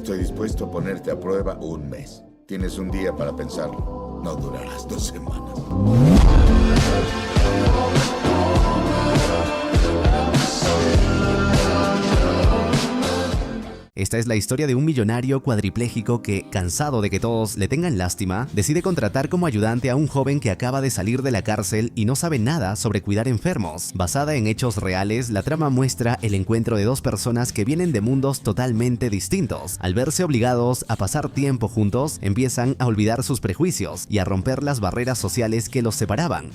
Estoy dispuesto a ponerte a prueba un mes. Tienes un día para pensarlo. No durarás 2 semanas. Esta es la historia de un millonario cuadripléjico que, cansado de que todos le tengan lástima, decide contratar como ayudante a un joven que acaba de salir de la cárcel y no sabe nada sobre cuidar enfermos. Basada en hechos reales, la trama muestra el encuentro de dos personas que vienen de mundos totalmente distintos. Al verse obligados a pasar tiempo juntos, empiezan a olvidar sus prejuicios y a romper las barreras sociales que los separaban.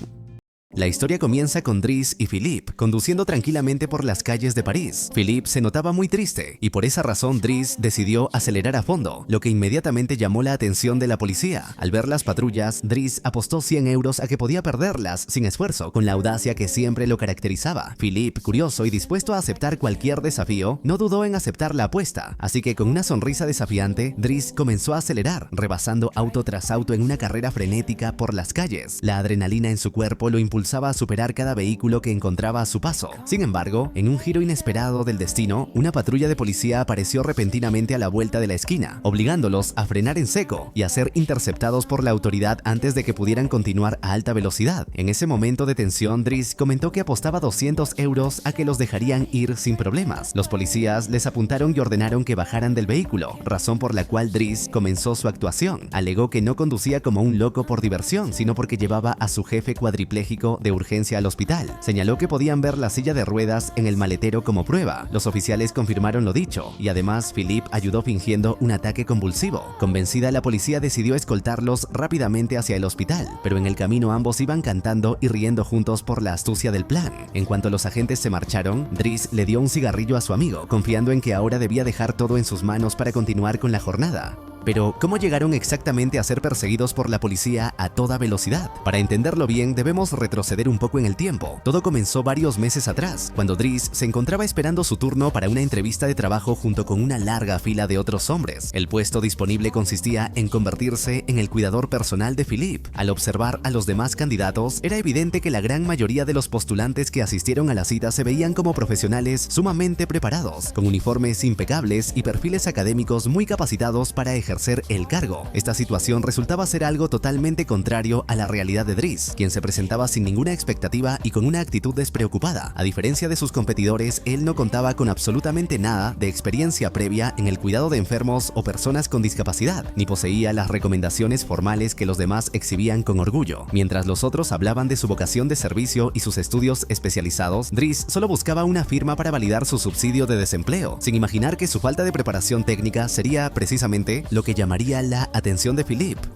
La historia comienza con Driss y Philippe conduciendo tranquilamente por las calles de París. Philippe se notaba muy triste y por esa razón Driss decidió acelerar a fondo, lo que inmediatamente llamó la atención de la policía. Al ver las patrullas, Driss apostó 100 euros a que podía perderlas sin esfuerzo, con la audacia que siempre lo caracterizaba. Philippe, curioso y dispuesto a aceptar cualquier desafío, no dudó en aceptar la apuesta, así que con una sonrisa desafiante, Driss comenzó a acelerar, rebasando auto tras auto en una carrera frenética por las calles. La adrenalina en su cuerpo lo impulsaba a superar cada vehículo que encontraba a su paso. Sin embargo, en un giro inesperado del destino, una patrulla de policía apareció repentinamente a la vuelta de la esquina, obligándolos a frenar en seco y a ser interceptados por la autoridad antes de que pudieran continuar a alta velocidad. En ese momento de tensión, Driss comentó que apostaba 200 euros a que los dejarían ir sin problemas. Los policías les apuntaron y ordenaron que bajaran del vehículo, razón por la cual Driss comenzó su actuación. Alegó que no conducía como un loco por diversión, sino porque llevaba a su jefe cuadripléjico de urgencia al hospital. Señaló que podían ver la silla de ruedas en el maletero como prueba. Los oficiales confirmaron lo dicho y además Philippe ayudó fingiendo un ataque convulsivo. Convencida, la policía decidió escoltarlos rápidamente hacia el hospital, pero en el camino ambos iban cantando y riendo juntos por la astucia del plan. En cuanto los agentes se marcharon, Driss le dio un cigarrillo a su amigo, confiando en que ahora debía dejar todo en sus manos para continuar con la jornada. Pero, ¿cómo llegaron exactamente a ser perseguidos por la policía a toda velocidad? Para entenderlo bien, debemos retroceder un poco en el tiempo. Todo comenzó varios meses atrás, cuando Driss se encontraba esperando su turno para una entrevista de trabajo junto con una larga fila de otros hombres. El puesto disponible consistía en convertirse en el cuidador personal de Philippe. Al observar a los demás candidatos, era evidente que la gran mayoría de los postulantes que asistieron a la cita se veían como profesionales sumamente preparados, con uniformes impecables y perfiles académicos muy capacitados para ejercer el cargo. Esta situación resultaba ser algo totalmente contrario a la realidad de Driss, quien se presentaba sin ninguna expectativa y con una actitud despreocupada. A diferencia de sus competidores, él no contaba con absolutamente nada de experiencia previa en el cuidado de enfermos o personas con discapacidad, ni poseía las recomendaciones formales que los demás exhibían con orgullo. Mientras los otros hablaban de su vocación de servicio y sus estudios especializados, Driss solo buscaba una firma para validar su subsidio de desempleo, sin imaginar que su falta de preparación técnica sería precisamente lo que llamaría la atención de Philippe.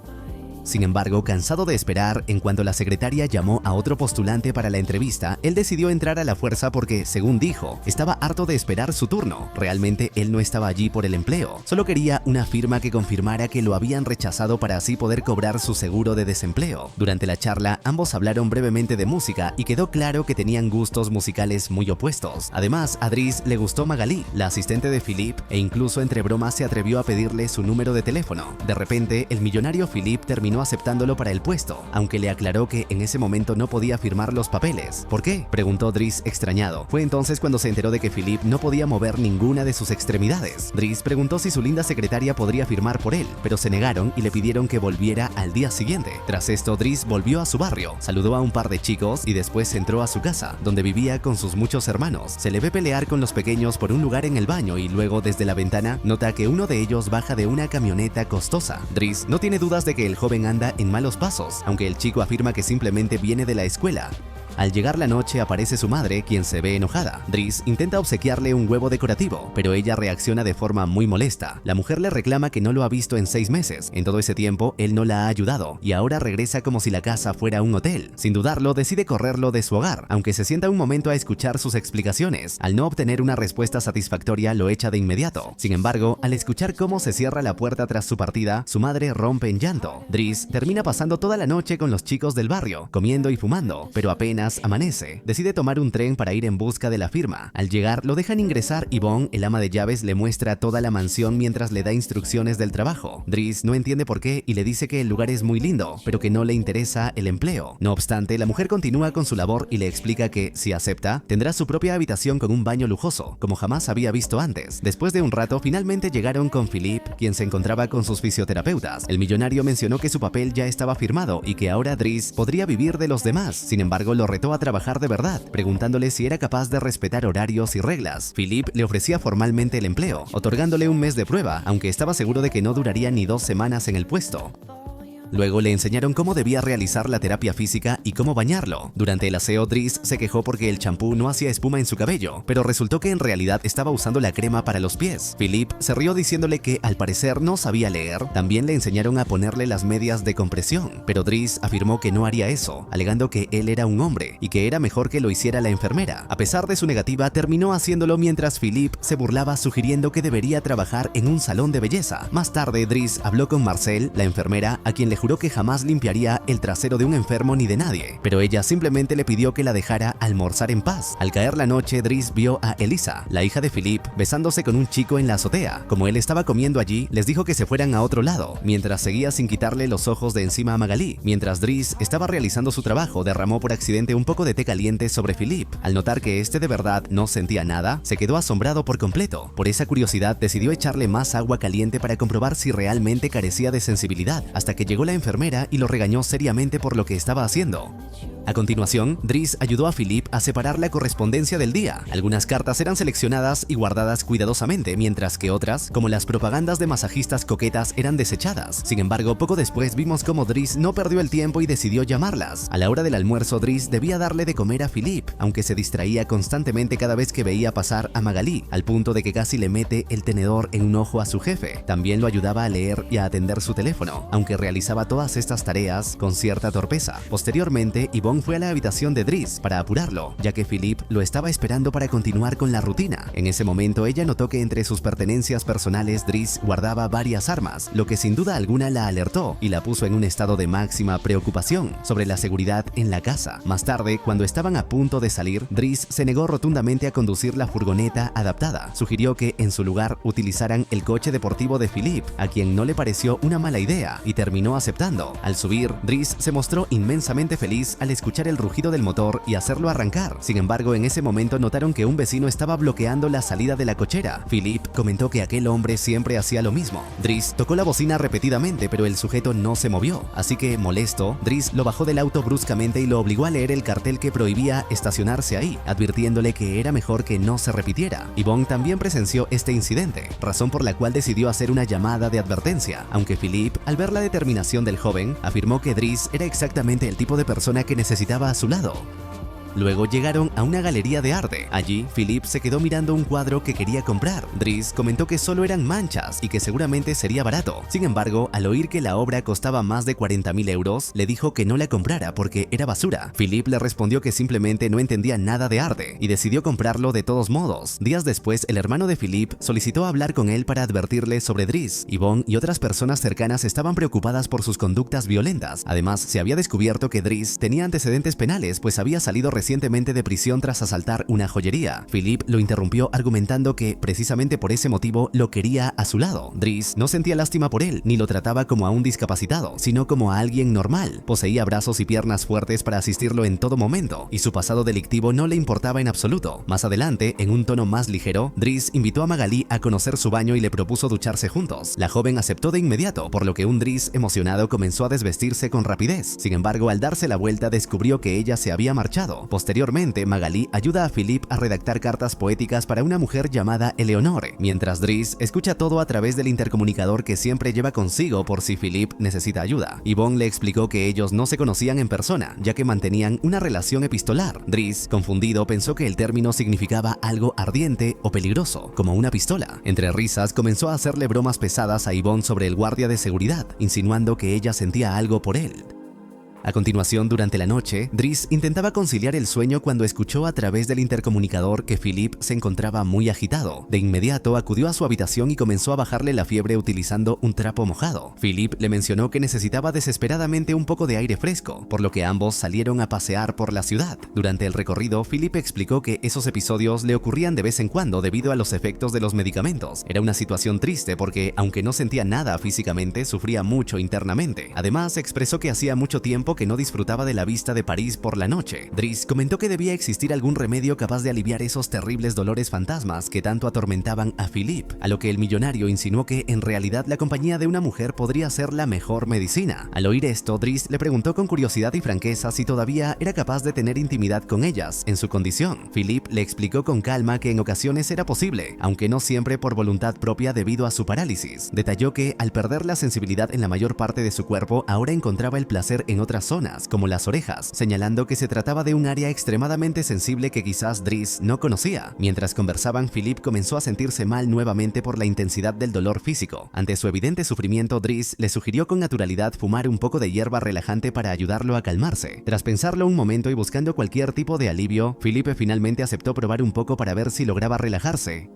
Sin embargo, cansado de esperar, en cuanto la secretaria llamó a otro postulante para la entrevista, él decidió entrar a la fuerza porque, según dijo, estaba harto de esperar su turno. Realmente él no estaba allí por el empleo, solo quería una firma que confirmara que lo habían rechazado para así poder cobrar su seguro de desempleo. Durante la charla, ambos hablaron brevemente de música y quedó claro que tenían gustos musicales muy opuestos. Además, a Driss le gustó Magali, la asistente de Philippe, e incluso entre bromas se atrevió a pedirle su número de teléfono. De repente, el millonario Philippe terminó aceptándolo para el puesto, aunque le aclaró que en ese momento no podía firmar los papeles. ¿Por qué?, preguntó Driss extrañado. Fue entonces cuando se enteró de que Philippe no podía mover ninguna de sus extremidades. Driss preguntó si su linda secretaria podría firmar por él, pero se negaron y le pidieron que volviera al día siguiente. Tras esto, Driss volvió a su barrio, saludó a un par de chicos y después entró a su casa, donde vivía con sus muchos hermanos. Se le ve pelear con los pequeños por un lugar en el baño y luego desde la ventana nota que uno de ellos baja de una camioneta costosa. Driss no tiene dudas de que el joven anda en malos pasos, aunque el chico afirma que simplemente viene de la escuela. Al llegar la noche aparece su madre, quien se ve enojada. Driss intenta obsequiarle un huevo decorativo, pero ella reacciona de forma muy molesta. La mujer le reclama que no lo ha visto en 6 meses. En todo ese tiempo, él no la ha ayudado, y ahora regresa como si la casa fuera un hotel. Sin dudarlo, decide correrlo de su hogar, aunque se sienta un momento a escuchar sus explicaciones. Al no obtener una respuesta satisfactoria, lo echa de inmediato. Sin embargo, al escuchar cómo se cierra la puerta tras su partida, su madre rompe en llanto. Driss termina pasando toda la noche con los chicos del barrio, comiendo y fumando, pero apenas apenas amanece, decide tomar un tren para ir en busca de la firma. Al llegar, lo dejan ingresar y Vaughn, el ama de llaves, le muestra toda la mansión mientras le da instrucciones del trabajo. Dries no entiende por qué y le dice que el lugar es muy lindo, pero que no le interesa el empleo. No obstante, la mujer continúa con su labor y le explica que, si acepta, tendrá su propia habitación con un baño lujoso, como jamás había visto antes. Después de un rato, finalmente llegaron con Philippe, quien se encontraba con sus fisioterapeutas. El millonario mencionó que su papel ya estaba firmado y que ahora Dries podría vivir de los demás. Sin embargo, lo retó a trabajar de verdad, preguntándole si era capaz de respetar horarios y reglas. Philippe le ofrecía formalmente el empleo, otorgándole un mes de prueba, aunque estaba seguro de que no duraría ni 2 semanas en el puesto. Luego le enseñaron cómo debía realizar la terapia física y cómo bañarlo. Durante el aseo, Dries se quejó porque el champú no hacía espuma en su cabello, pero resultó que en realidad estaba usando la crema para los pies. Philippe se rió diciéndole que al parecer no sabía leer. También le enseñaron a ponerle las medias de compresión, pero Dries afirmó que no haría eso, alegando que él era un hombre y que era mejor que lo hiciera la enfermera. A pesar de su negativa, terminó haciéndolo mientras Philippe se burlaba, sugiriendo que debería trabajar en un salón de belleza. Más tarde, Dries habló con Marcel, la enfermera, a quien le juró que jamás limpiaría el trasero de un enfermo ni de nadie, pero ella simplemente le pidió que la dejara almorzar en paz. Al caer la noche, Dries vio a Elisa, la hija de Philippe, besándose con un chico en la azotea. Como él estaba comiendo allí, les dijo que se fueran a otro lado, mientras seguía sin quitarle los ojos de encima a Magali. Mientras Dries estaba realizando su trabajo, derramó por accidente un poco de té caliente sobre Philippe. Al notar que este de verdad no sentía nada, se quedó asombrado por completo. Por esa curiosidad, decidió echarle más agua caliente para comprobar si realmente carecía de sensibilidad, hasta que llegó la enfermera y lo regañó seriamente por lo que estaba haciendo. A continuación, Dries ayudó a Philippe a separar la correspondencia del día. Algunas cartas eran seleccionadas y guardadas cuidadosamente, mientras que otras, como las propagandas de masajistas coquetas, eran desechadas. Sin embargo, poco después vimos cómo Dries no perdió el tiempo y decidió llamarlas. A la hora del almuerzo, Dries debía darle de comer a Philippe, aunque se distraía constantemente cada vez que veía pasar a Magali, al punto de que casi le mete el tenedor en un ojo a su jefe. También lo ayudaba a leer y a atender su teléfono, aunque realizaba todas estas tareas con cierta torpeza. Posteriormente, Yvonne fue a la habitación de Dries para apurarlo, ya que Philippe lo estaba esperando para continuar con la rutina. En ese momento, ella notó que entre sus pertenencias personales Dries guardaba varias armas, lo que sin duda alguna la alertó y la puso en un estado de máxima preocupación sobre la seguridad en la casa. Más tarde, cuando estaban a punto de salir, Dries se negó rotundamente a conducir la furgoneta adaptada. Sugirió que en su lugar utilizaran el coche deportivo de Philippe, a quien no le pareció una mala idea, y terminó aceptando. Al subir, Dries se mostró inmensamente feliz al escuchar el rugido del motor y hacerlo arrancar. Sin embargo, en ese momento notaron que un vecino estaba bloqueando la salida de la cochera. Philippe comentó que aquel hombre siempre hacía lo mismo. Dries tocó la bocina repetidamente, pero el sujeto no se movió. Así que, molesto, Dries lo bajó del auto bruscamente y lo obligó a leer el cartel que prohibía estacionarse ahí, advirtiéndole que era mejor que no se repitiera. Yvonne también presenció este incidente, razón por la cual decidió hacer una llamada de advertencia, aunque Philippe, al ver la determinación del joven, afirmó que Dries era exactamente el tipo de persona que necesitaba a su lado. Luego llegaron a una galería de arte. Allí, Philippe se quedó mirando un cuadro que quería comprar. Dries comentó que solo eran manchas y que seguramente sería barato. Sin embargo, al oír que la obra costaba más de 40.000 euros, le dijo que no la comprara porque era basura. Philippe le respondió que simplemente no entendía nada de arte y decidió comprarlo de todos modos. Días después, el hermano de Philippe solicitó hablar con él para advertirle sobre Dries. Yvonne y otras personas cercanas estaban preocupadas por sus conductas violentas. Además, se había descubierto que Dries tenía antecedentes penales, pues había salido recientemente de prisión tras asaltar una joyería. Philippe lo interrumpió argumentando que precisamente por ese motivo lo quería a su lado. Dries no sentía lástima por él, ni lo trataba como a un discapacitado, sino como a alguien normal. Poseía brazos y piernas fuertes para asistirlo en todo momento, y su pasado delictivo no le importaba en absoluto. Más adelante, en un tono más ligero, Dries invitó a Magali a conocer su baño y le propuso ducharse juntos. La joven aceptó de inmediato, por lo que un Dries emocionado comenzó a desvestirse con rapidez. Sin embargo, al darse la vuelta descubrió que ella se había marchado. Posteriormente, Magali ayuda a Philippe a redactar cartas poéticas para una mujer llamada Eleonore, mientras Dries escucha todo a través del intercomunicador que siempre lleva consigo por si Philippe necesita ayuda. Yvonne le explicó que ellos no se conocían en persona, ya que mantenían una relación epistolar. Dries, confundido, pensó que el término significaba algo ardiente o peligroso, como una pistola. Entre risas, comenzó a hacerle bromas pesadas a Yvonne sobre el guardia de seguridad, insinuando que ella sentía algo por él. A continuación, durante la noche, Dries intentaba conciliar el sueño cuando escuchó a través del intercomunicador que Philippe se encontraba muy agitado. De inmediato acudió a su habitación y comenzó a bajarle la fiebre utilizando un trapo mojado. Philippe le mencionó que necesitaba desesperadamente un poco de aire fresco, por lo que ambos salieron a pasear por la ciudad. Durante el recorrido, Philippe explicó que esos episodios le ocurrían de vez en cuando debido a los efectos de los medicamentos. Era una situación triste porque, aunque no sentía nada físicamente, sufría mucho internamente. Además, expresó que hacía mucho tiempo que no disfrutaba de la vista de París por la noche. Dries comentó que debía existir algún remedio capaz de aliviar esos terribles dolores fantasmas que tanto atormentaban a Philippe, a lo que el millonario insinuó que en realidad la compañía de una mujer podría ser la mejor medicina. Al oír esto, Dries le preguntó con curiosidad y franqueza si todavía era capaz de tener intimidad con ellas en su condición. Philippe le explicó con calma que en ocasiones era posible, aunque no siempre por voluntad propia debido a su parálisis. Detalló que al perder la sensibilidad en la mayor parte de su cuerpo, ahora encontraba el placer en otras zonas, como las orejas, señalando que se trataba de un área extremadamente sensible que quizás Dries no conocía. Mientras conversaban, Philippe comenzó a sentirse mal nuevamente por la intensidad del dolor físico. Ante su evidente sufrimiento, Dries le sugirió con naturalidad fumar un poco de hierba relajante para ayudarlo a calmarse. Tras pensarlo un momento y buscando cualquier tipo de alivio, Philippe finalmente aceptó probar un poco para ver si lograba relajarse.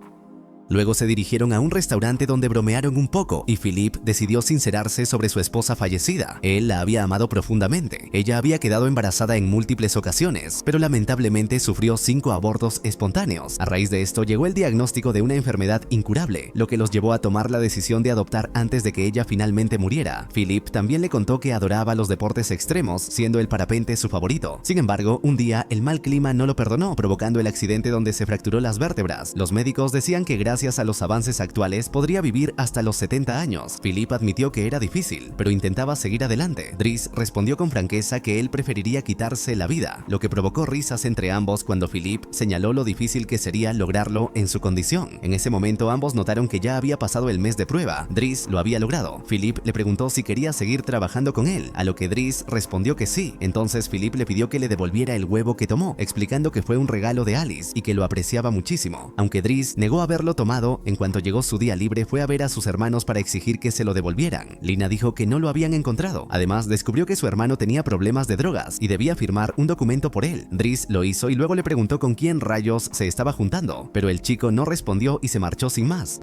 Luego se dirigieron a un restaurante donde bromearon un poco y Philippe decidió sincerarse sobre su esposa fallecida. Él la había amado profundamente. Ella había quedado embarazada en múltiples ocasiones, pero lamentablemente sufrió 5 abortos espontáneos. A raíz de esto llegó el diagnóstico de una enfermedad incurable, lo que los llevó a tomar la decisión de adoptar antes de que ella finalmente muriera. Philippe también le contó que adoraba los deportes extremos, siendo el parapente su favorito. Sin embargo, un día el mal clima no lo perdonó, provocando el accidente donde se fracturó las vértebras. Los médicos decían que gracias a los avances actuales podría vivir hasta los 70 años. Philippe admitió que era difícil, pero intentaba seguir adelante. Dries respondió con franqueza que él preferiría quitarse la vida, lo que provocó risas entre ambos cuando Philippe señaló lo difícil que sería lograrlo en su condición. En ese momento ambos notaron que ya había pasado el mes de prueba. Dries lo había logrado. Philippe le preguntó si quería seguir trabajando con él, a lo que Dries respondió que sí. Entonces Philippe le pidió que le devolviera el huevo que tomó, explicando que fue un regalo de Alice y que lo apreciaba muchísimo. Aunque Dries negó haberlo tomado, en cuanto llegó su día libre fue a ver a sus hermanos para exigir que se lo devolvieran. Lina dijo que no lo habían encontrado. Además, descubrió que su hermano tenía problemas de drogas y debía firmar un documento por él. Dries lo hizo y luego le preguntó con quién rayos se estaba juntando, pero el chico no respondió y se marchó sin más.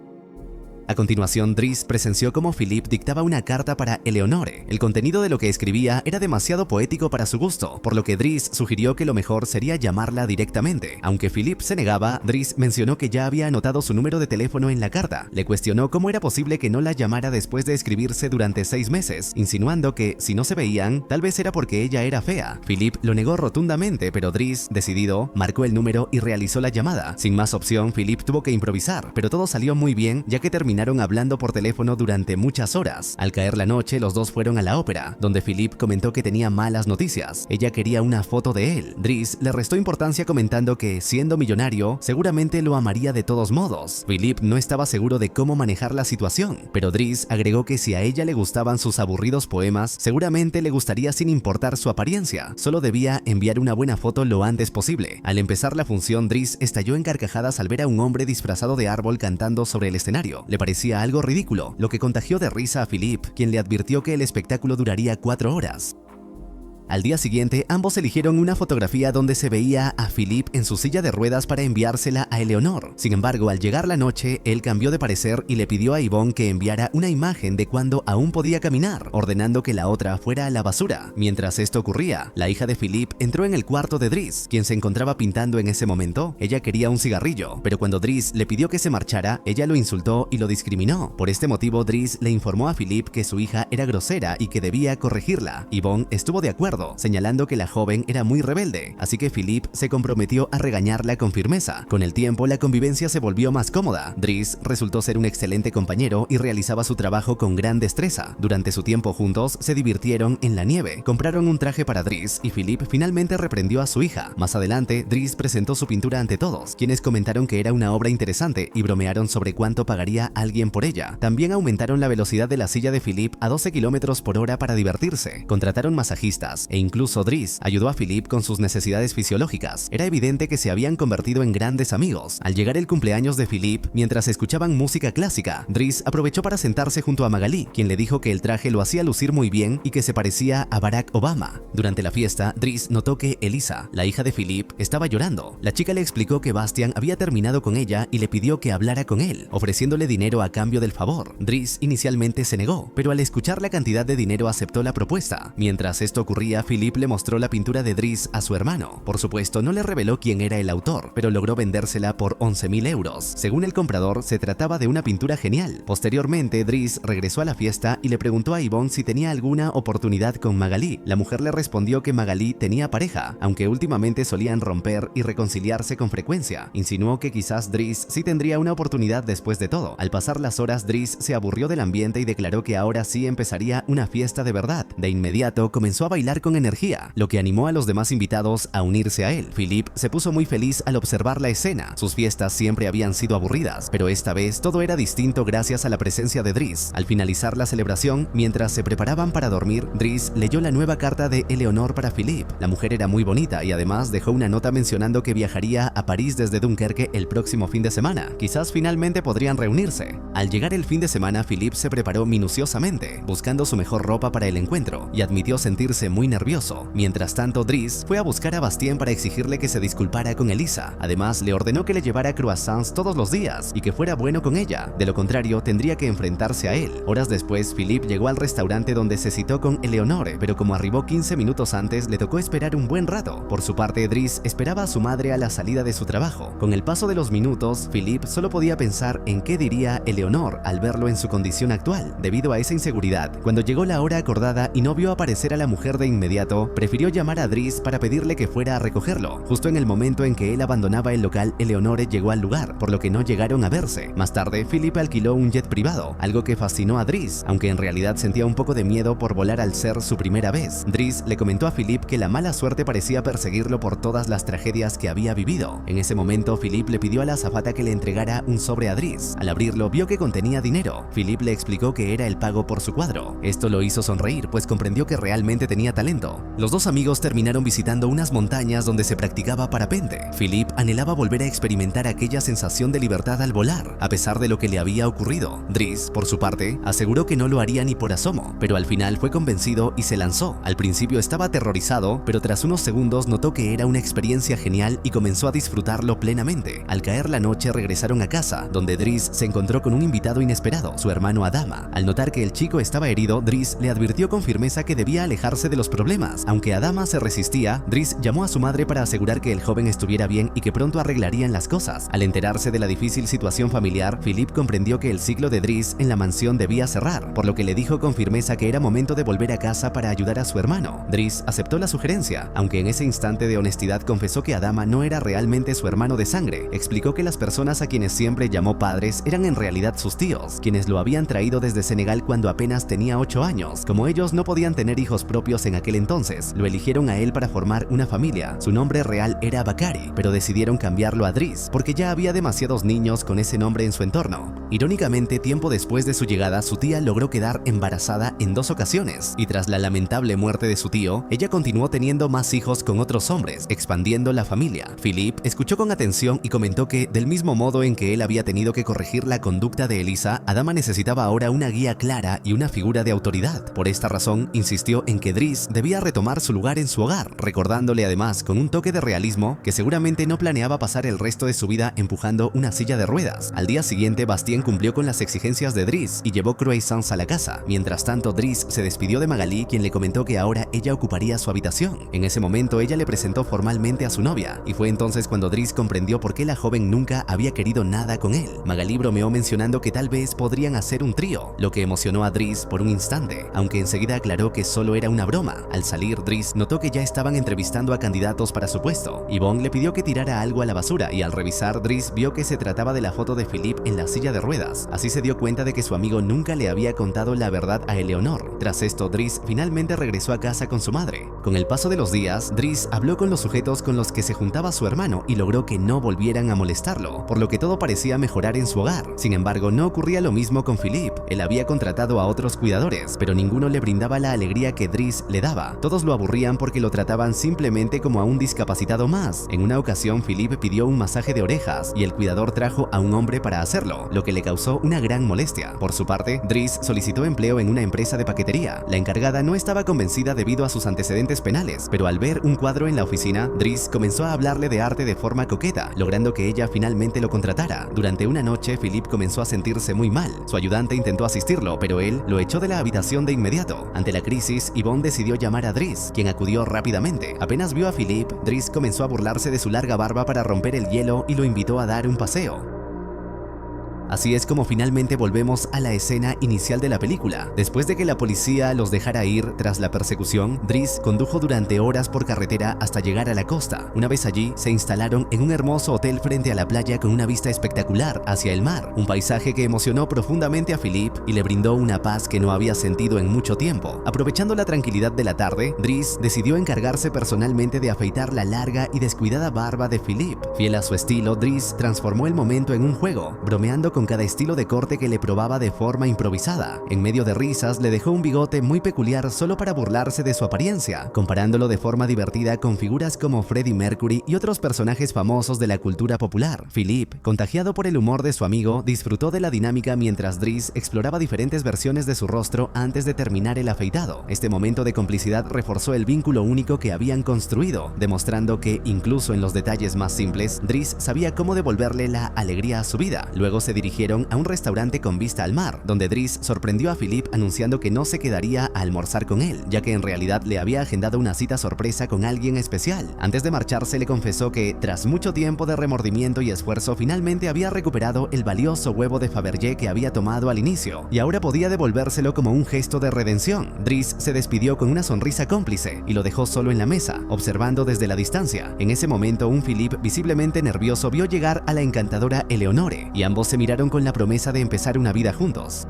A continuación, Dries presenció cómo Philippe dictaba una carta para Eleonore. El contenido de lo que escribía era demasiado poético para su gusto, por lo que Dries sugirió que lo mejor sería llamarla directamente. Aunque Philippe se negaba, Dries mencionó que ya había anotado su número de teléfono en la carta. Le cuestionó cómo era posible que no la llamara después de escribirse durante 6 meses, insinuando que, si no se veían, tal vez era porque ella era fea. Philippe lo negó rotundamente, pero Dries, decidido, marcó el número y realizó la llamada. Sin más opción, Philippe tuvo que improvisar, pero todo salió muy bien, ya que terminaron hablando por teléfono durante muchas horas. Al caer la noche, los dos fueron a la ópera, donde Philippe comentó que tenía malas noticias. Ella quería una foto de él. Dries le restó importancia comentando que, siendo millonario, seguramente lo amaría de todos modos. Philippe no estaba seguro de cómo manejar la situación, pero Dries agregó que si a ella le gustaban sus aburridos poemas, seguramente le gustaría sin importar su apariencia. Solo debía enviar una buena foto lo antes posible. Al empezar la función, Dries estalló en carcajadas al ver a un hombre disfrazado de árbol cantando sobre el escenario. Le parecía algo ridículo, lo que contagió de risa a Philippe, quien le advirtió que el espectáculo duraría 4 horas. Al día siguiente, ambos eligieron una fotografía donde se veía a Philippe en su silla de ruedas para enviársela a Eleonore. Sin embargo, al llegar la noche, él cambió de parecer y le pidió a Yvonne que enviara una imagen de cuando aún podía caminar, ordenando que la otra fuera a la basura. Mientras esto ocurría, la hija de Philippe entró en el cuarto de Dries, quien se encontraba pintando en ese momento. Ella quería un cigarrillo, pero cuando Dries le pidió que se marchara, ella lo insultó y lo discriminó. Por este motivo, Dries le informó a Philippe que su hija era grosera y que debía corregirla. Yvonne estuvo de acuerdo, señalando que la joven era muy rebelde, así que Philippe se comprometió a regañarla con firmeza. Con el tiempo, la convivencia se volvió más cómoda. Dries resultó ser un excelente compañero y realizaba su trabajo con gran destreza. Durante su tiempo juntos, se divirtieron en la nieve, compraron un traje para Dries y Philippe finalmente reprendió a su hija. Más adelante, Dries presentó su pintura ante todos, quienes comentaron que era una obra interesante y bromearon sobre cuánto pagaría alguien por ella. También aumentaron la velocidad de la silla de Philippe a 12 km/h para divertirse. Contrataron masajistas, niños, e incluso Driss ayudó a Philip con sus necesidades fisiológicas. Era evidente que se habían convertido en grandes amigos. Al llegar el cumpleaños de Philip, mientras escuchaban música clásica, Driss aprovechó para sentarse junto a Magali, quien le dijo que el traje lo hacía lucir muy bien y que se parecía a Barack Obama. Durante la fiesta, Driss notó que Elisa, la hija de Philip, estaba llorando. La chica le explicó que Bastian había terminado con ella y le pidió que hablara con él, ofreciéndole dinero a cambio del favor. Driss inicialmente se negó, pero al escuchar la cantidad de dinero aceptó la propuesta. Mientras esto ocurría, Philip le mostró la pintura de Driss a su hermano. Por supuesto, no le reveló quién era el autor, pero logró vendérsela por 11.000 euros. Según el comprador, se trataba de una pintura genial. Posteriormente, Driss regresó a la fiesta y le preguntó a Yvonne si tenía alguna oportunidad con Magali. La mujer le respondió que Magali tenía pareja, aunque últimamente solían romper y reconciliarse con frecuencia. Insinuó que quizás Driss sí tendría una oportunidad después de todo. Al pasar las horas, Driss se aburrió del ambiente y declaró que ahora sí empezaría una fiesta de verdad. De inmediato comenzó a bailar con energía, lo que animó a los demás invitados a unirse a él. Philip se puso muy feliz al observar la escena. Sus fiestas siempre habían sido aburridas, pero esta vez todo era distinto gracias a la presencia de Driss. Al finalizar la celebración, mientras se preparaban para dormir, Driss leyó la nueva carta de Eleonor para Philip. La mujer era muy bonita y además dejó una nota mencionando que viajaría a París desde Dunkerque el próximo fin de semana. Quizás finalmente podrían reunirse. Al llegar el fin de semana, Philip se preparó minuciosamente, buscando su mejor ropa para el encuentro, y admitió sentirse muy nervioso. Mientras tanto, Driss fue a buscar a Bastien para exigirle que se disculpara con Elisa. Además, le ordenó que le llevara croissants todos los días y que fuera bueno con ella. De lo contrario, tendría que enfrentarse a él. Horas después, Philip llegó al restaurante donde se citó con Eleonore, pero como arribó 15 minutos antes, le tocó esperar un buen rato. Por su parte, Driss esperaba a su madre a la salida de su trabajo. Con el paso de los minutos, Philip solo podía pensar en qué diría Eleonor al verlo en su condición actual. Debido a esa inseguridad, cuando llegó la hora acordada y no vio aparecer a la mujer de inmediato, prefirió llamar a Driss para pedirle que fuera a recogerlo. Justo en el momento en que él abandonaba el local, Eleonore llegó al lugar, por lo que no llegaron a verse. Más tarde, Philip alquiló un jet privado, algo que fascinó a Driss, aunque en realidad sentía un poco de miedo por volar al ser su primera vez. Driss le comentó a Philip que la mala suerte parecía perseguirlo por todas las tragedias que había vivido. En ese momento, Philip le pidió a la azafata que le entregara un sobre a Driss. Al abrirlo, vio que contenía dinero. Philip le explicó que era el pago por su cuadro. Esto lo hizo sonreír, pues comprendió que realmente tenía talento. Los dos amigos terminaron visitando unas montañas donde se practicaba parapente. Philip anhelaba volver a experimentar aquella sensación de libertad al volar, a pesar de lo que le había ocurrido. Driss, por su parte, aseguró que no lo haría ni por asomo, pero al final fue convencido y se lanzó. Al principio estaba aterrorizado, pero tras unos segundos notó que era una experiencia genial y comenzó a disfrutarlo plenamente. Al caer la noche regresaron a casa, donde Driss se encontró con un invitado inesperado, su hermano Adama. Al notar que el chico estaba herido, Driss le advirtió con firmeza que debía alejarse de los problemas. Aunque Adama se resistía, Driss llamó a su madre para asegurar que el joven estuviera bien y que pronto arreglarían las cosas. Al enterarse de la difícil situación familiar, Philip comprendió que el ciclo de Driss en la mansión debía cerrar, por lo que le dijo con firmeza que era momento de volver a casa para ayudar a su hermano. Driss aceptó la sugerencia, aunque en ese instante de honestidad confesó que Adama no era realmente su hermano de sangre. Explicó que las personas a quienes siempre llamó padres eran en realidad sus tíos, quienes lo habían traído desde Senegal cuando apenas tenía 8 años. Como ellos no podían tener hijos propios en aquel entonces, lo eligieron a él para formar una familia. Su nombre real era Bakari, pero decidieron cambiarlo a Driss porque ya había demasiados niños con ese nombre en su entorno. Irónicamente, tiempo después de su llegada, su tía logró quedar embarazada en 2 ocasiones, y tras la lamentable muerte de su tío, ella continuó teniendo más hijos con otros hombres, expandiendo la familia. Philip escuchó con atención y comentó que, del mismo modo en que él había tenido que corregir la conducta de Elisa, Adama necesitaba ahora una guía clara y una figura de autoridad. Por esta razón, insistió en que Driss debía retomar su lugar en su hogar, recordándole además con un toque de realismo que seguramente no planeaba pasar el resto de su vida empujando una silla de ruedas. Al día siguiente, Bastien cumplió con las exigencias de Driss y llevó croissants a la casa. Mientras tanto, Driss se despidió de Magali, quien le comentó que ahora ella ocuparía su habitación. En ese momento, ella le presentó formalmente a su novia, y fue entonces cuando Driss comprendió por qué la joven nunca había querido nada con él. Magali bromeó mencionando que tal vez podrían hacer un trío, lo que emocionó a Driss por un instante, aunque enseguida aclaró que solo era una broma. Al salir, Driss notó que ya estaban entrevistando a candidatos para su puesto. Yvonne le pidió que tirara algo a la basura y al revisar, Driss vio que se trataba de la foto de Philip en la silla de ruedas. Así se dio cuenta de que su amigo nunca le había contado la verdad a Eleonor. Tras esto, Driss finalmente regresó a casa con su madre. Con el paso de los días, Driss habló con los sujetos con los que se juntaba su hermano y logró que no volvieran a molestarlo, por lo que todo parecía mejorar en su hogar. Sin embargo, no ocurría lo mismo con Philip. Él había contratado a otros cuidadores, pero ninguno le brindaba la alegría que Driss le daba. molestaba. Todos lo aburrían porque lo trataban simplemente como a un discapacitado más. En una ocasión, Philippe pidió un masaje de orejas y el cuidador trajo a un hombre para hacerlo, lo que le causó una gran molestia. Por su parte, Dries solicitó empleo en una empresa de paquetería. La encargada no estaba convencida debido a sus antecedentes penales, pero al ver un cuadro en la oficina, Dries comenzó a hablarle de arte de forma coqueta, logrando que ella finalmente lo contratara. Durante una noche, Philippe comenzó a sentirse muy mal. Su ayudante intentó asistirlo, pero él lo echó de la habitación de inmediato. Ante la crisis, Yvonne decidió llamar a Dries, quien acudió rápidamente. Apenas vio a Philippe, Dries comenzó a burlarse de su larga barba para romper el hielo y lo invitó a dar un paseo. Así es como finalmente volvemos a la escena inicial de la película. Después de que la policía los dejara ir tras la persecución, Dries condujo durante horas por carretera hasta llegar a la costa. Una vez allí, se instalaron en un hermoso hotel frente a la playa con una vista espectacular hacia el mar, un paisaje que emocionó profundamente a Philippe y le brindó una paz que no había sentido en mucho tiempo. Aprovechando la tranquilidad de la tarde, Dries decidió encargarse personalmente de afeitar la larga y descuidada barba de Philippe. Fiel a su estilo, Dries transformó el momento en un juego, bromeando con cada estilo de corte que le probaba de forma improvisada. En medio de risas, le dejó un bigote muy peculiar solo para burlarse de su apariencia, comparándolo de forma divertida con figuras como Freddie Mercury y otros personajes famosos de la cultura popular. Philippe, contagiado por el humor de su amigo, disfrutó de la dinámica mientras Dries exploraba diferentes versiones de su rostro antes de terminar el afeitado. Este momento de complicidad reforzó el vínculo único que habían construido, demostrando que, incluso en los detalles más simples, Dries sabía cómo devolverle la alegría a su vida. Luego se dirigieron a un restaurante con vista al mar, donde Dries sorprendió a Philippe anunciando que no se quedaría a almorzar con él, ya que en realidad le había agendado una cita sorpresa con alguien especial. Antes de marcharse, le confesó que, tras mucho tiempo de remordimiento y esfuerzo, finalmente había recuperado el valioso huevo de Fabergé que había tomado al inicio, y ahora podía devolvérselo como un gesto de redención. Dries se despidió con una sonrisa cómplice y lo dejó solo en la mesa, observando desde la distancia. En ese momento, un Philippe visiblemente nervioso vio llegar a la encantadora Eleonore, y ambos se miraron con la promesa de empezar una vida juntos.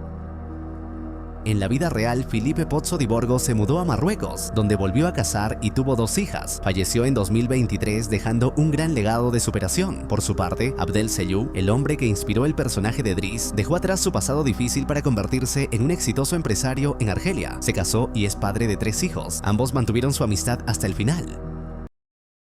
En la vida real, Philippe Pozzo di Borgo se mudó a Marruecos, donde volvió a casar y tuvo 2 hijas. Falleció en 2023 dejando un gran legado de superación. Por su parte, Abdel Sellou, el hombre que inspiró el personaje de Dries, dejó atrás su pasado difícil para convertirse en un exitoso empresario en Argelia. Se casó y es padre de 3 hijos. Ambos mantuvieron su amistad hasta el final.